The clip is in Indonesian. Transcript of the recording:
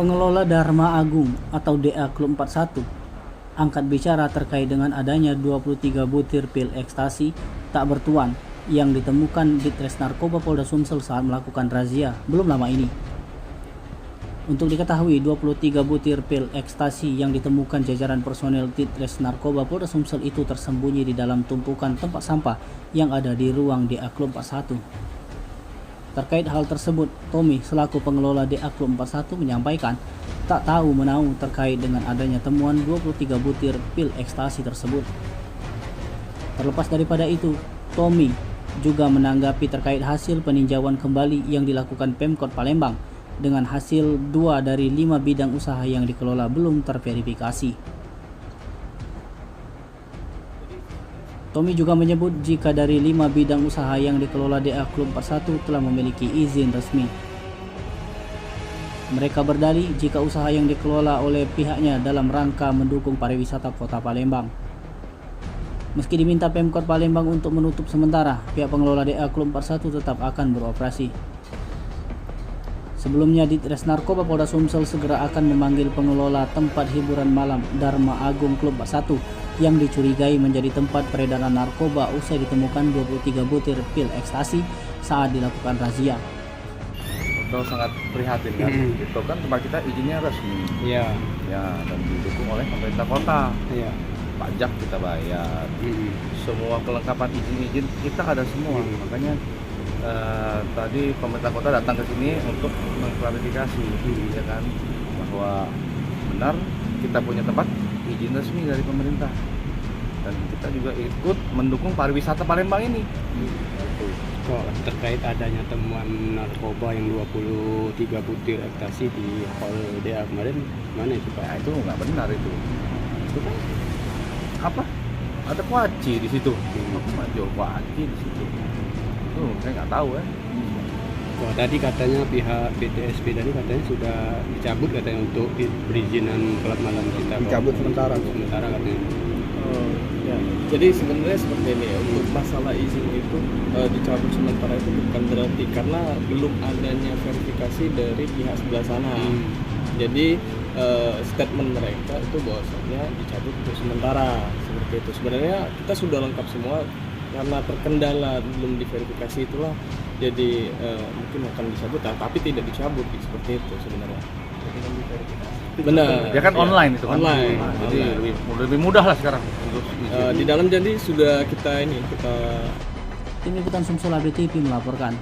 Pengelola Dharma Agung atau DA Klub 41 angkat bicara terkait dengan adanya 23 butir pil ekstasi tak bertuan yang ditemukan di Ditres Narkoba Polda Sumsel saat melakukan razia belum lama ini. Untuk diketahui, 23 butir pil ekstasi yang ditemukan jajaran personel Ditres Narkoba Polda Sumsel itu tersembunyi di dalam tumpukan tempat sampah yang ada di ruang DA Klub 41. Terkait hal tersebut, Tommy selaku pengelola DA Klub 41 menyampaikan tak tahu menahu terkait dengan adanya temuan 23 butir pil ekstasi tersebut. Terlepas daripada itu, Tommy juga menanggapi terkait hasil peninjauan kembali yang dilakukan Pemkot Palembang dengan hasil 2 dari 5 bidang usaha yang dikelola belum terverifikasi. Tommy juga menyebut jika dari 5 bidang usaha yang dikelola DA Klub 41 telah memiliki izin resmi. Mereka berdalih jika usaha yang dikelola oleh pihaknya dalam rangka mendukung pariwisata Kota Palembang. Meski diminta Pemkot Palembang untuk menutup sementara, pihak pengelola DA Klub 41 tetap akan beroperasi. Sebelumnya, Ditres Narkoba Polda Sumsel segera akan memanggil pengelola tempat hiburan malam Dharma Agung Klub 41 yang dicurigai menjadi tempat peredaran narkoba usai ditemukan 23 butir pil ekstasi saat dilakukan razia. Itu sangat prihatin kan, itu kan tempat kita izinnya resmi, ya, dan didukung oleh pemerintah kota, pajak kita bayar, semua kelengkapan izin kita ada semua, makanya tadi pemerintah kota datang ke sini untuk mengklarifikasi, ya kan, bahwa benar kita punya tempat izin resmi dari pemerintah dan kita juga ikut mendukung pariwisata Palembang ini. Kok terkait adanya temuan narkoba yang 23 butir ekstasi di hall DA kemarin, mana itu Pak? Nah, itu nggak benar itu. Itu kan apa? Ada kuaci di situ. Apa jual kuaci di situ? Itu saya nggak tahu ya. Wah, tadi katanya pihak PTSP tadi katanya sudah dicabut katanya untuk perizinan klub malam kita. Dicabut sementara katanya. Ya. Jadi sebenarnya seperti ini ya, untuk masalah izin itu dicabut sementara itu bukan berarti karena belum adanya verifikasi dari pihak sebelah sana. Jadi statement mereka itu bahwasanya dicabut untuk sementara seperti itu. Sebenarnya kita sudah lengkap semua, karena terkendala belum diverifikasi itulah jadi mungkin akan dicabut, tapi tidak dicabut seperti itu sebenarnya. Benar. Ya kan online itu kan. Online. Jadi lebih mudah lah sekarang untuk di dalam jadi sudah kita Tim Liputan Sumsel ABTV melaporkan.